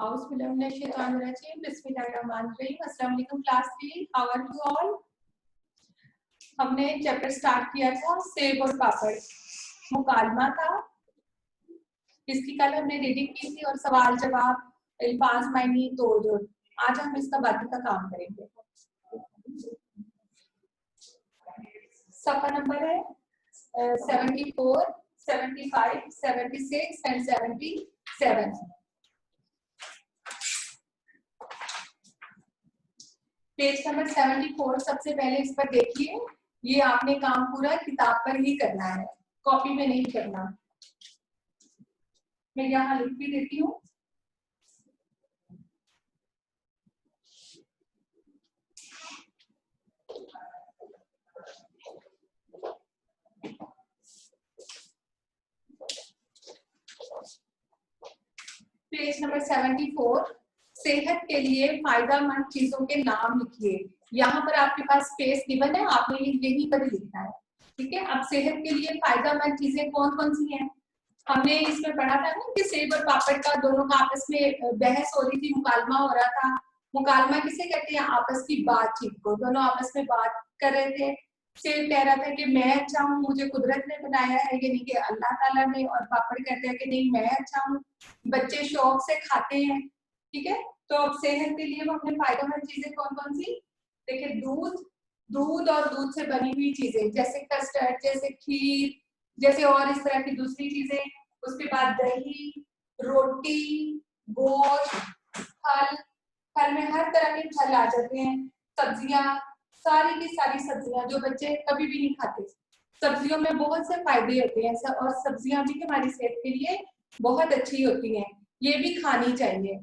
Class 3, how are you all? हमने chapter start किया था सेब और पापड़, मुकालमा था। इसकी कल हमने रीडिंग की थी और सवाल जवाब, अल्फाज मायनी, तोड़ जोड़। आज हम इसका बाकी का काम करेंगे। सफा नंबर है 74, 75, 76 एंड 77। पेज नंबर 74 सबसे पहले इस पर देखिए। ये आपने काम पूरा किताब पर ही करना है, कॉपी में नहीं करना। मैं यहाँ लिख भी देती हूँ। पेज नंबर 74, सेहत के लिए फायदेमंद चीजों के नाम लिखिए। यहाँ पर आपके पास स्पेस गिवन है, आपने यही पर लिखना है, ठीक है। अब सेहत के लिए फायदेमंद चीजें कौन कौन सी हैं? हमने इसमें पढ़ा था ना कि सेब और पापड़ का दोनों का आपस में बहस हो रही थी, मुकालमा हो रहा था। मुकालमा किसे कहते हैं? आपस की बातचीत को। दोनों आपस में बात कर रहे थे। सेब कह रहा था कि मैं अच्छा हूँ, मुझे कुदरत ने बनाया है, यानी कि अल्लाह ताला ने। और पापड़ कहते हैं कि नहीं, मैं अच्छा हूँ, बच्चे शौक से खाते हैं, ठीक है। तो अब सेहत के लिए वो हमने फायदेमंद चीजें कौन कौन सी देखिए? दूध और दूध से बनी हुई चीजें, जैसे कस्टर्ड, जैसे खीर, जैसे और इस तरह की दूसरी चीजें। उसके बाद दही, रोटी, गोश्त, फल में हर तरह के फल आ जाते हैं। सब्जियां, सारी की सारी सब्जियां जो बच्चे कभी भी नहीं खाते। सब्जियों में बहुत से फायदे होते हैं और सब्जियां भी हमारी सेहत के लिए बहुत अच्छी होती हैं, ये भी खानी चाहिए,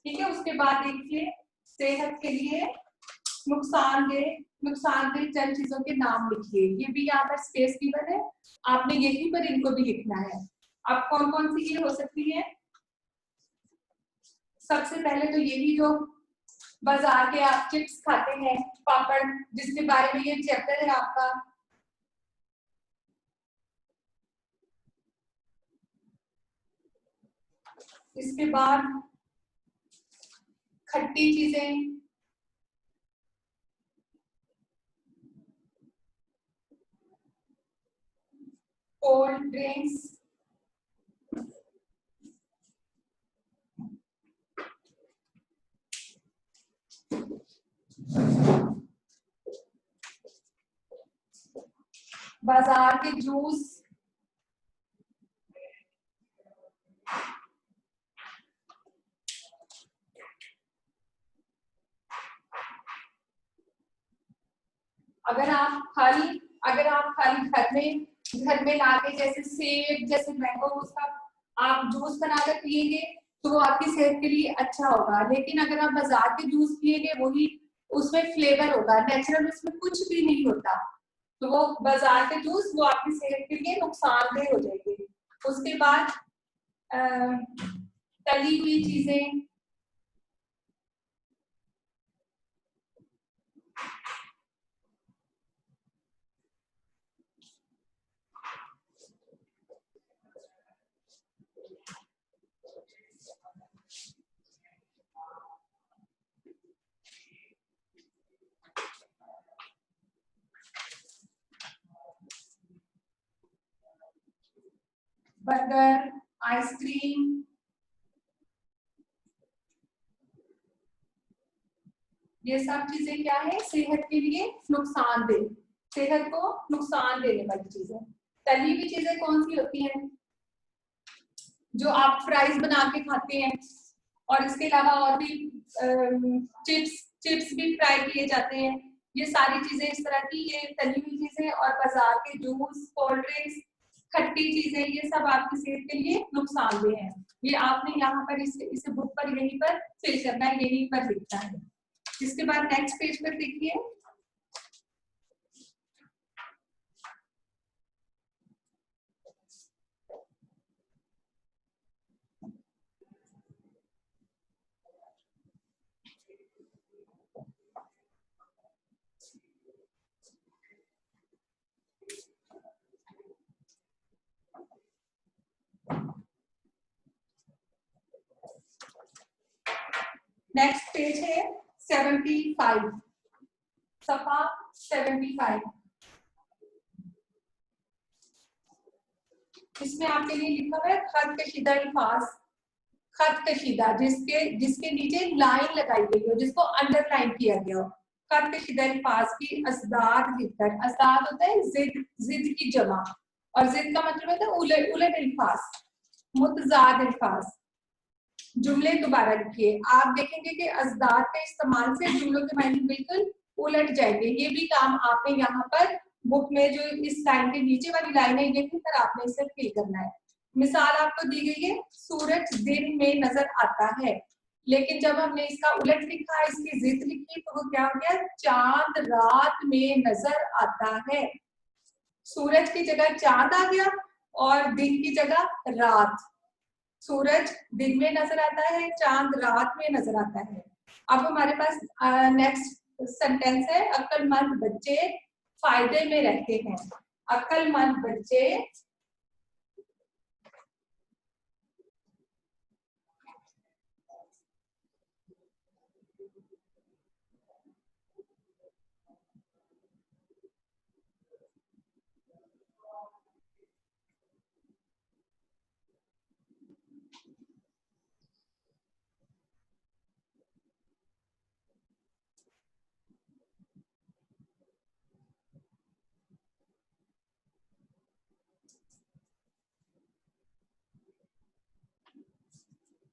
ठीक है। उसके बाद देखिए, सेहत के लिए नुकसानदेह चंद चीजों के नाम लिखिए। ये भी यहाँ पर स्पेस गिवन है, आपने यहीं पर इनको भी लिखना है। अब कौन कौन सी ये हो सकती है? सबसे पहले तो यही जो बाजार के आप चिप्स खाते हैं, पापड़, जिसके बारे में ये चैप्टर है आपका। इसके बाद खट्टी चीजें, कोल्ड ड्रिंक्स, बाजार के जूस, अगर आप फल घर में लाके, जैसे सेब, जैसे मैंगो, उसका आप जूस बनाकर पिएंगे तो वो आपकी सेहत के लिए अच्छा होगा। लेकिन अगर आप बाजार के जूस पिएंगे, वही उसमें फ्लेवर होगा, नेचुरल उसमें कुछ भी नहीं होता, तो वो बाजार के जूस वो आपकी सेहत के लिए नुकसानदेह हो जाएंगे। उसके बाद तली हुई चीजें, बर्गर, आइसक्रीम, ये सब चीजें क्या है? सेहत के लिए नुकसानदेह, सेहत को नुकसान देने वाली चीजें। तली हुई चीजें कौन सी होती हैं? जो आप फ्राइज बना के खाते हैं, और इसके अलावा और भी चिप्स भी फ्राई किए जाते हैं। ये सारी चीजें इस तरह की, ये तली हुई चीजें और बाजार के जूस, कोल्ड ड्रिंक्स, खट्टी चीजें, ये सब आपकी सेहत के लिए नुकसानदेह है। ये आपने यहाँ पर इसे बुक पर यहीं पर फिल करना है, यहीं पर लिखना है। इसके बाद नेक्स्ट पेज पर देखिए, नेक्स्ट पेज है 75, सफा 75। इसमें आपके लिए लिखा हुआ है खत कशीदा अल्फाज, खत कशीदा जिसके नीचे लाइन लगाई गई हो, जिसको अंडरलाइन किया गया हो। खत कशीदा अल्फाज की असदाद लिखकर, असदाद होता है जिद, जिद की जमा, और जिद का मतलब होता है उलट उलट अल्फाज, मुतजाद अल्फाज। जुमले दोबारा लिखिए। आप देखेंगे कि असदाद के इस्तेमाल से जुमलों के मायने बिल्कुल उलट जाएंगे। ये भी काम आपने यहाँ पर बुक में जो इस लाइन के नीचे वाली लाइन है ये भी पर आपने इसे फिल करना है। मिसाल आपको दी गई है, सूरज दिन में नजर आता है, लेकिन जब हमने इसका उलट लिखा, इसकी जिद लिखी, तो वो क्या हो गया, चांद रात में नजर आता है। सूरज की जगह चांद आ गया और दिन की जगह रात। सूरज दिन में नजर आता है, चांद रात में नजर आता है। अब हमारे पास नेक्स्ट सेंटेंस है, अक्लमंद बच्चे फायदे में रहते हैं। अक्लमंद बच्चे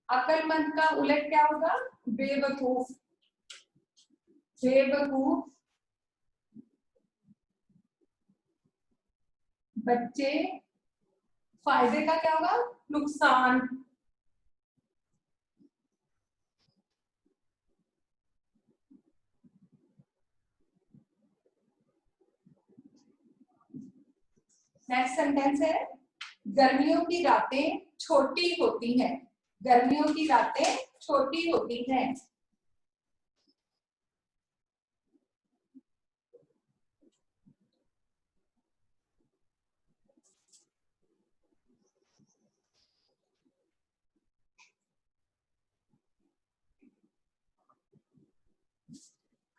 अक्लमंद का उलट क्या होगा, बेवकूफ। बेवकूफ बच्चे, फायदे का क्या होगा, नुकसान। नेक्स्ट सेंटेंस है, गर्मियों की रातें छोटी होती हैं। गर्मियों की रातें छोटी होती हैं।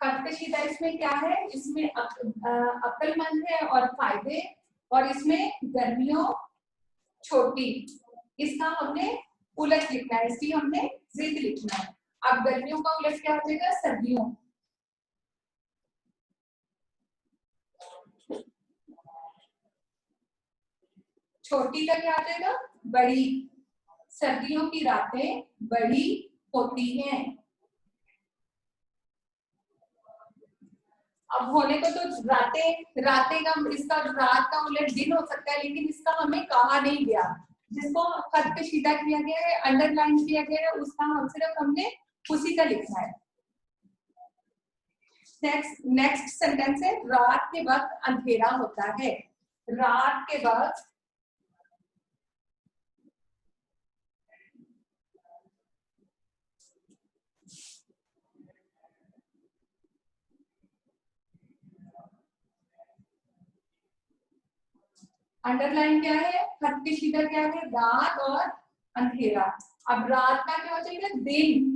खतकशीदा इसमें क्या है, इसमें अक्लमंद है और फायदे, और इसमें गर्मियों छोटी। इसका हमने उलट लिखना है, इसकी हमने जिद लिखना है। अब गर्मियों का उलट क्या हो जाएगा, सर्दियों। छोटी का क्या आ जाएगा, बड़ी। सर्दियों की रातें बड़ी होती हैं। अब होने को तो रातें, रातें का, इसका रात का उलट दिन हो सकता है, लेकिन इसका हमें कहा नहीं गया। जिसको खत कशीदा किया गया है, अंडरलाइन किया गया है, उसका हम सिर्फ हमने उसी का लिखना है। नेक्स्ट सेंटेंस है, रात के वक्त अंधेरा होता है। रात के वक्त अंडरलाइन क्या है, खत कशीदा क्या है, रात और अंधेरा। अब रात का क्या हो जाएगा, दिन।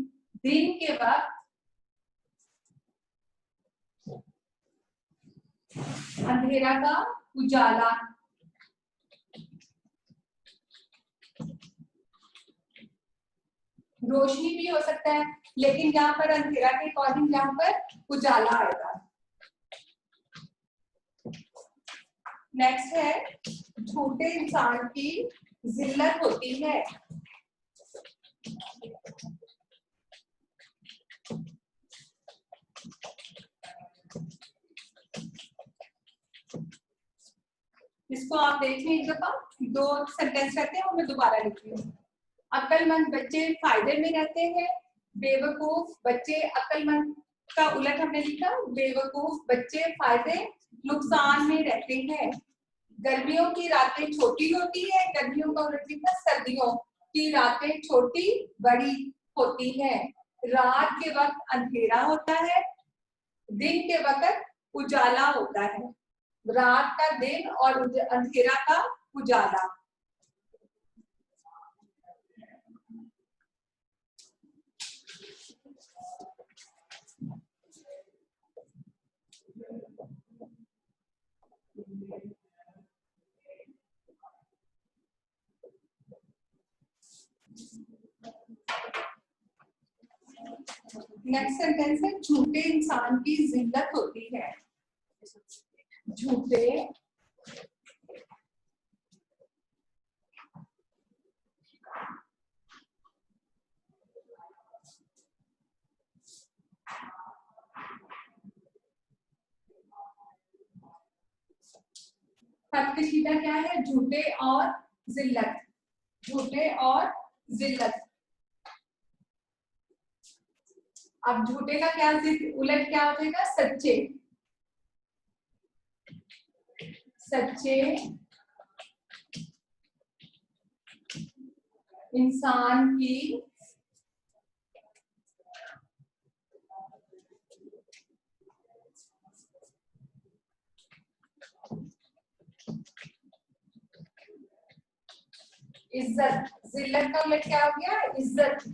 दिन के वक्त अंधेरा का उजाला। रोशनी भी हो सकता है, लेकिन यहाँ पर अंधेरा के अकॉर्डिंग यहाँ पर उजाला आएगा। नेक्स्ट है, झूठे इंसान की जिल्लत होती है। इसको आप देखिए एक दफा, दो सेंटेंस रहते हैं, मैं दोबारा लिखती हूँ। अक्लमंद बच्चे फायदे में रहते हैं। बेवकूफ बच्चे, अक्लमंद का उलट हमने लिखा, बेवकूफ बच्चे फायदे नुकसान में रहते हैं। गर्मियों की रातें छोटी होती है, गर्मियों का उलट लिखा, सर्दियों की रातें छोटी बड़ी होती है। रात के वक्त अंधेरा होता है, दिन के वक्त उजाला होता है। रात का दिन और अंधेरा का उजाला। नेक्स्ट सेंटेंस है झूठे इंसान की जिल्लत होती है। झूठे खतकशीदा क्या है? झूठे और जिल्लत। झूठे और जिल्लत। अब झूठे का क्या उलट क्या हो जाएगा? सच्चे। सच्चे इंसान की इज्जत। जिल्लत का उलट क्या हो गया? इज्जत।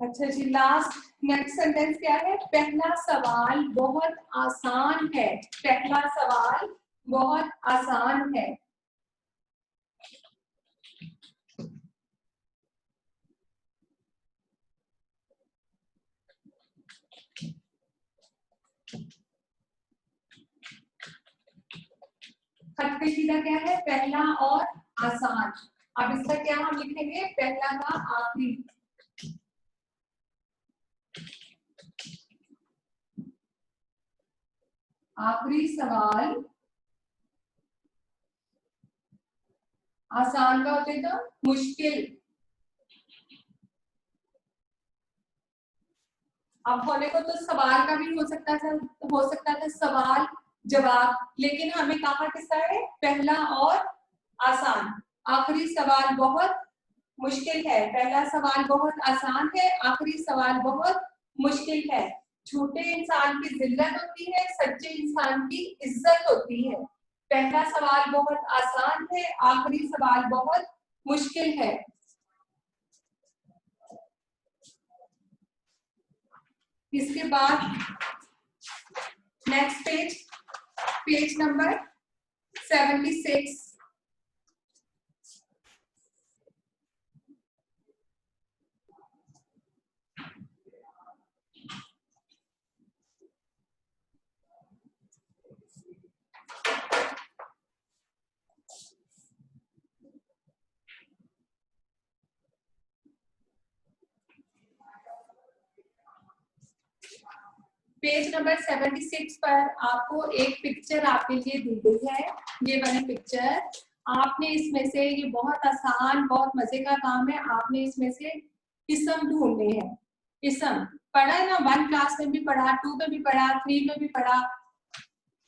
अच्छा जी, लास्ट नेक्स्ट सेंटेंस क्या है? पहला सवाल बहुत आसान है। पहला सवाल बहुत आसान है। खतकशीदा क्या है? पहला और आसान। अब इसका क्या हम लिखेंगे? पहला का आखिरी। आखिरी सवाल आसान का होते तो मुश्किल। अब होने को तो सवाल का भी हो सकता था सवाल जवाब, लेकिन हमें कहा किसका है? पहला और आसान। आखिरी सवाल बहुत मुश्किल है। पहला सवाल बहुत आसान है, आखिरी सवाल बहुत मुश्किल है। झूठे इंसान की जिल्लत होती है, सच्चे इंसान की इज्जत होती है। पहला सवाल बहुत आसान है, आखिरी सवाल बहुत मुश्किल है। इसके बाद next page, page number 76। Page number 76 पर आपको एक पिक्चर आपके लिए दी गई है। ये वाली पिक्चर आपने इसमें से, ये बहुत आसान बहुत मजे का काम है, आपने इसमें से किस्म ढूंढने हैं। किस्म पढ़ा है ना, 1 क्लास में भी पढ़ा, 2 में भी पढ़ा, 3 में भी पढ़ा।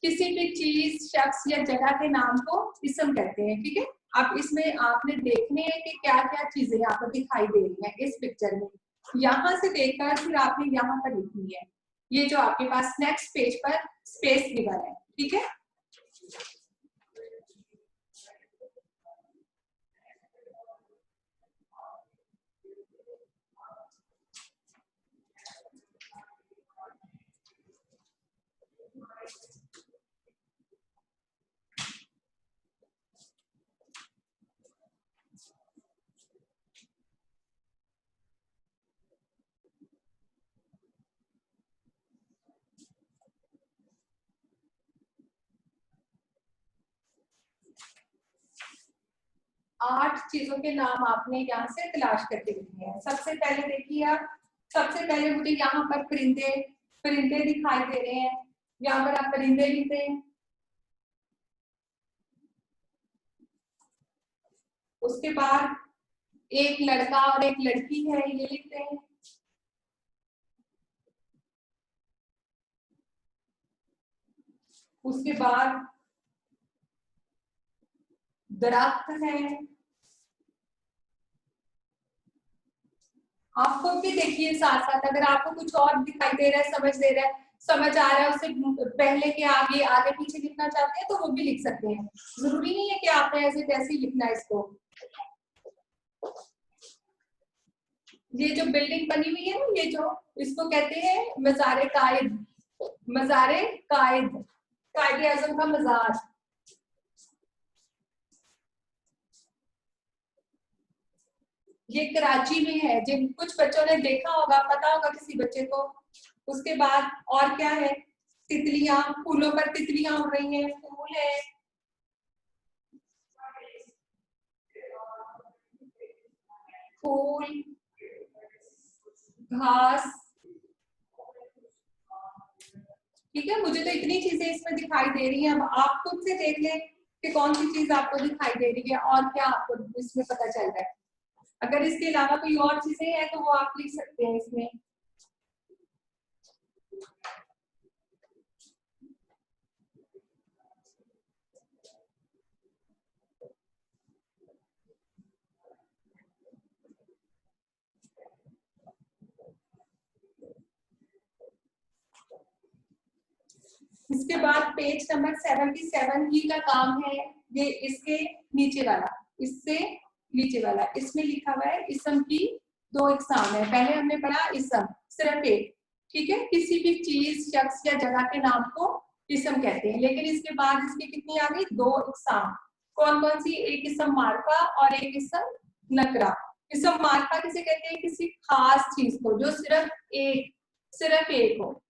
किसी भी चीज शख्स या जगह के नाम को किस्म कहते हैं, ठीक है। अब इसमें आपने देखने हैं कि क्या क्या चीजें यहाँ पर दिखाई दे रही है इस पिक्चर में। यहाँ से देखकर फिर आपने यहाँ पर लिखनी है। ये जो आपके पास नेक्स्ट पेज पर स्पेस गिवन है, ठीक है। 8 चीजों के नाम आपने यहाँ से तलाश करके लिखने हैं। सबसे पहले देखिए आप, सबसे पहले मुझे यहाँ पर परिंदे परिंदे दिखाई दे रहे हैं। यहाँ पर आप परिंदे लिखते हैं। उसके बाद एक लड़का और एक लड़की है, ये लिखते हैं। उसके बाद दरख्त है। आप खुद भी देखिए साथ साथ, अगर आपको कुछ और दिखाई दे रहा है, समझ आ रहा है, उससे पहले के आगे आगे पीछे लिखना चाहते हैं तो वो भी लिख सकते हैं। जरूरी नहीं है कि आपने ऐसे तैसे लिखना है इसको। ये जो बिल्डिंग बनी हुई है ना, ये जो इसको कहते हैं मज़ारे कायद। मज़ारे कायद, कायद आजम का मज़ार। ये कराची में है, जिन कुछ बच्चों ने देखा होगा, पता होगा किसी बच्चे को। उसके बाद और क्या है, तितलियां, फूलों पर तितलियां उड़ रही हैं, फूल है, फूल, घास। ठीक है, मुझे तो इतनी चीजें इसमें दिखाई दे रही हैं। अब आप खुद से देख लें कि कौन सी चीज आपको दिखाई दे रही है और क्या आपको इसमें पता चल रहा है। अगर इसके अलावा कोई और चीजें हैं तो वो आप लिख सकते हैं इसमें। इसके बाद पेज नंबर 77 ही का काम है, ये इसके नीचे वाला, इससे नीचे वाला, इसमें लिखा हुआ है इसम की दो इकसाम है। पहले हमने पढ़ा इसम सिर्फ एक, ठीक है, किसी भी चीज, शख्स या जगह के नाम को इसम कहते हैं। लेकिन इसके बाद इसकी कितनी आ गई, दो इकसाम। कौन कौन सी, एक इसम मार्फा और एक इसम नकरा। इसम मार्फा किसे कहते हैं, किसी खास चीज को जो सिर्फ एक हो।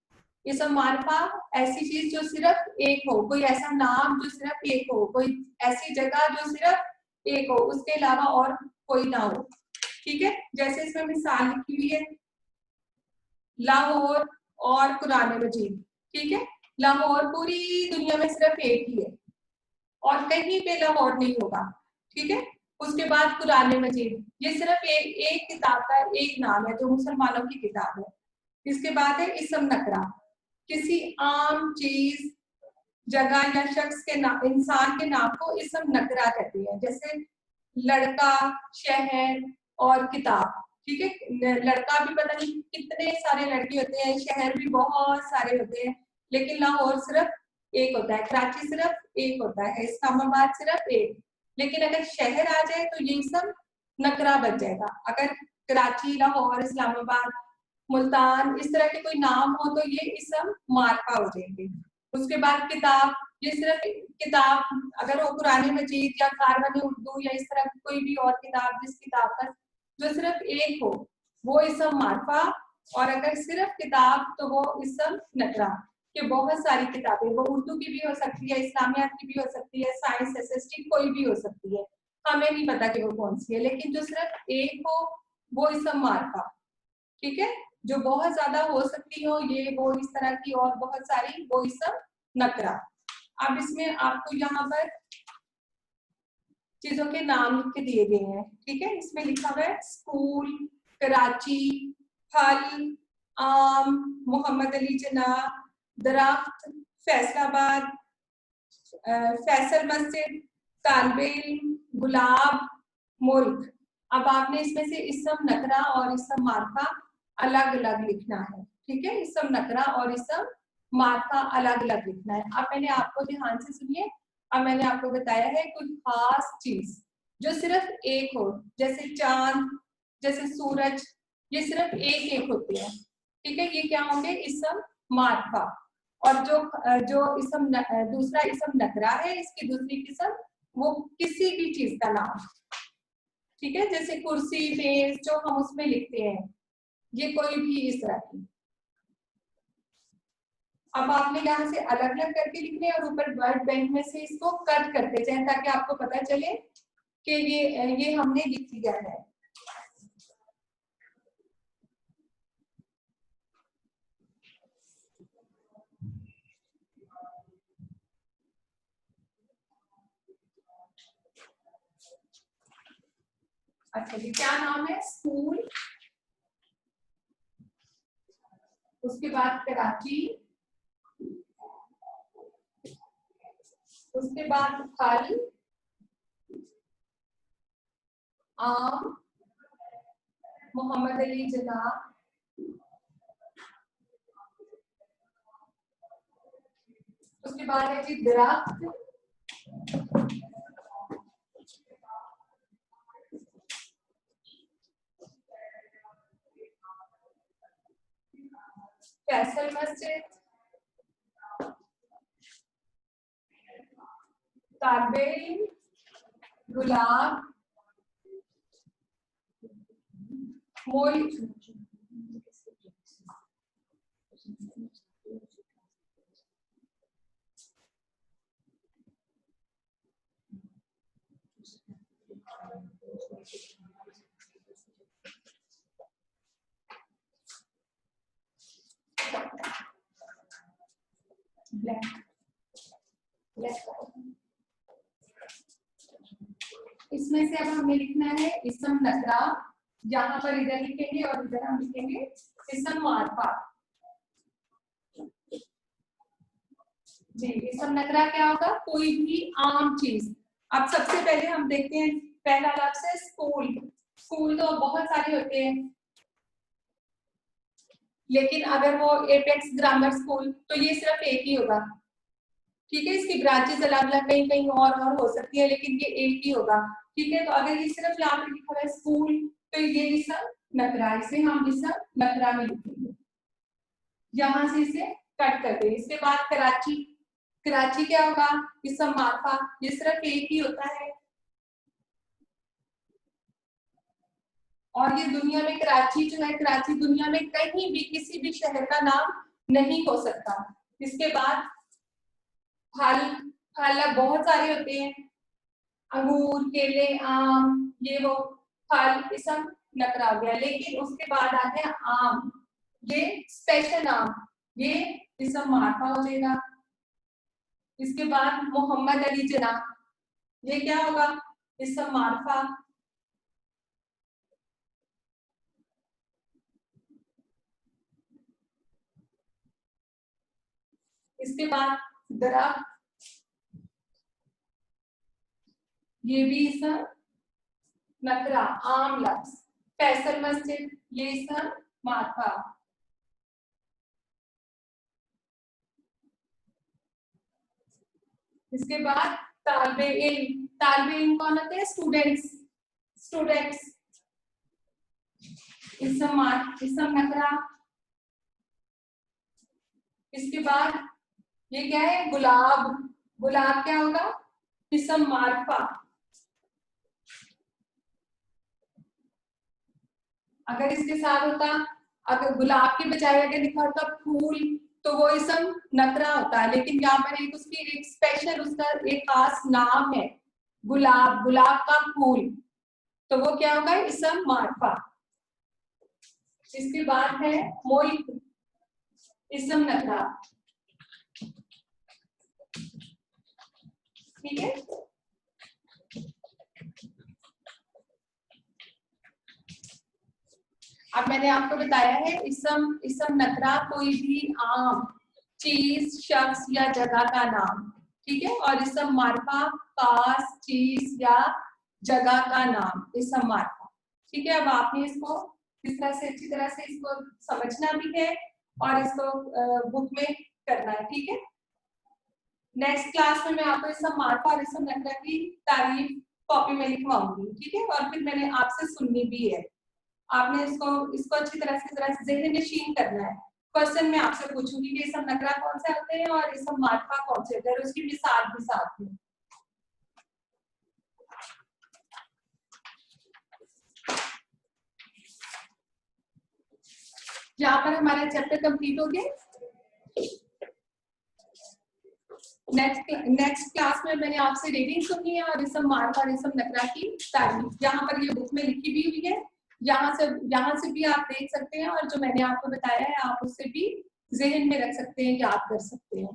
इसम मार्फा ऐसी चीज जो सिर्फ एक हो, कोई ऐसा नाम जो सिर्फ एक हो, कोई ऐसी जगह जो सिर्फ एक हो, उसके अलावा और कोई ना हो। ठीक है, जैसे इसमें मिसाल लिखी हुई है, लाहौर और कुरान मजीद। ठीक है, लाहौर पूरी दुनिया में सिर्फ एक ही है और कहीं पे लाहौर नहीं होगा। ठीक है, उसके बाद कुरान मजीद, ये सिर्फ एक किताब का एक नाम है जो मुसलमानों की किताब है। इसके बाद है इसम नकरा, किसी आम चीज, जगह या शख्स के नाम, इंसान के नाम को इसम नकरा कहते हैं। जैसे लड़का, शहर और किताब। ठीक है, लड़का भी पता नहीं कितने सारे लड़के होते हैं, शहर भी बहुत सारे होते हैं, लेकिन लाहौर सिर्फ एक होता है, कराची सिर्फ एक होता है, इस्लामाबाद सिर्फ एक। लेकिन अगर शहर आ जाए तो ये सब नकरा बन जाएगा। अगर कराची, लाहौर, इस्लामाबाद, मुल्तान इस तरह के कोई नाम हो तो ये इसम मार्का हो जाएंगे। उसके बाद किताब, ये सिर्फ किताब, अगर वो कुरान मजीद या कारवानी उर्दू या इस तरह की कोई भी और किताब, जिस किताब का जो सिर्फ एक हो, वो इसम मार्फा। और अगर सिर्फ किताब तो वो इसम नकरा। कि बहुत सारी किताबें, वो उर्दू की भी हो सकती है, इस्लामियात की भी हो सकती है, साइंस, एसएसटी कोई भी हो सकती है, हमें नहीं पता कि वो कौन सी है, लेकिन जो सिर्फ एक हो वो इसम मार्फा। ठीक है, जो बहुत ज्यादा हो सकती हो, ये वो इस तरह की और बहुत सारी, वो इसम नकरा। अब इसमें आपको यहाँ पर चीजों के नाम लिख के दिए गए हैं। ठीक है, इसमें लिखा हुआ है स्कूल, कराची, फल, आम, मोहम्मद अली जिन्ना, दरख्त, फैसलाबाद, फैसल मस्जिद, तालिबे इल्म, गुलाब, मुल्क। अब आपने इसमें से इसम नकरा और इसम मार्फा अलग अलग लिखना है। ठीक है, इसम नकरा और इसम मार्फा अलग अलग लिखना है। अब मैंने आपको ध्यान से सुनिए, अब मैंने आपको बताया है कोई खास चीज जो सिर्फ एक हो, जैसे चांद, जैसे सूरज, ये सिर्फ एक एक होते हैं। ठीक है, ये क्या होंगे, इसम मार्फा। और जो जो इसम दूसरा इसम नकरा है, इसकी दूसरी किस्म वो किसी भी चीज का नाम। ठीक है, जैसे कुर्सी, मेज जो हम उसमें लिखते हैं, ये कोई भी इस तरह की। अब आपने यहाँ से अलग अलग करके लिखने हैं और ऊपर वर्ड बैंक में से इसको कट करते जाए ताकि आपको पता चले कि ये हमने लिख लिया है। अच्छा जी, क्या नाम है, स्कूल, उसके बाद कराची, उसके बाद फल, आम, मोहम्मद अली जिन्ना, उसके बाद है जी दरख्त, फैसल मस्जिद, तालबे इल्म, गुलाब, मोई, ब्लैक, इसमें से अब हमें लिखना है इसम नकरा, यहाँ पर इधर लिखेंगे और इधर हम लिखेंगे इसम मारफा। जी, इसम नकरा क्या होगा? कोई भी आम चीज। अब सबसे पहले हम देखते हैं पहला लफ्ज है स्कूल। स्कूल तो बहुत सारे होते हैं, लेकिन अगर वो एपेक्स ग्रामर स्कूल तो ये सिर्फ एक ही होगा। ठीक है, इसकी ब्रांचेस अलग अलग कहीं कहीं और हो सकती है, लेकिन ये एक ही होगा। ठीक है, तो अगर ये सिर्फ यहाँ पे लिखा हुआ है स्कूल तो ये इसम नकरा, इसे हम इसम नकरा में लिखेंगे, यहाँ से इसे कट कर देंगे। इसके बाद कराची, कराची क्या होगा? इसम मारफा, ये सिर्फ एक ही होता है। और ये दुनिया में कराची जो है, कराची दुनिया में कहीं भी किसी भी शहर का नाम नहीं हो सकता। इसके बाद फल, फल बहुत सारे होते हैं, अंगूर, केले, आम, ये वो फल इसम नकरा हो गया। लेकिन उसके बाद आते हैं आम, ये स्पेशल आम, ये इसम मारफा हो जाएगा। इसके बाद मोहम्मद अली जना, ये क्या होगा? इसम मारफा। इसके बाद दरख्त, ये भी इसम नकरा, आम लफ्ज। फैसल मस्जिद, ये इसम मारफा। इसके बाद तालबे इल्म, तालबे इल्म कौन होते हैं? स्टूडेंट्स, स्टूडेंट्स इसम नकरा। इसके बाद ये क्या है? गुलाब, गुलाब क्या होगा? इसम मारफा। अगर इसके साथ होता, अगर गुलाब के बजाय अगर लिखा होता फूल तो वो इसम नकरा होता है, लेकिन यहाँ पर एक उसकी एक स्पेशल, उसका एक खास नाम है गुलाब, गुलाब का फूल, तो वो क्या होगा? इसम मारफा। इसके बाद है मोई, इसम नकरा। ठीक है, अब मैंने आपको बताया है इसम नकरा कोई भी आम चीज, शख्स या जगह का नाम। ठीक है, और इसम मारफा खास चीज या जगह का नाम, इसम मारफा। ठीक है, अब आपने इसको किस तरह से अच्छी तरह से इसको समझना भी है और इसको बुक में करना है। ठीक है, नेक्स्ट क्लास में मैं आपको इसम मारफा और इसम नकरा की तारीफ कॉपी में लिखवाऊंगी। ठीक है, और फिर मैंने आपसे सुननी भी है, आपने इसको अच्छी तरह से जरा ज़हन नशीन करना है। क्वेश्चन में आपसे पूछूंगी कि इसम नकरा कौन से होते हैं और इसम मारफा कौन से होते हैं, उसकी मिसाल भी साथ में। यहाँ पर हमारा चैप्टर कंप्लीट हो गया। नेक्स्ट क्लास में मैंने आपसे रीडिंग सुनी है और इसम मारफा और इसम नकरा की तारीफ, यहाँ पर ये बुक में लिखी भी हुई है, यहाँ से भी आप देख सकते हैं, और जो मैंने आपको बताया है आप उससे भी ज़हन में रख सकते हैं, याद कर सकते हैं।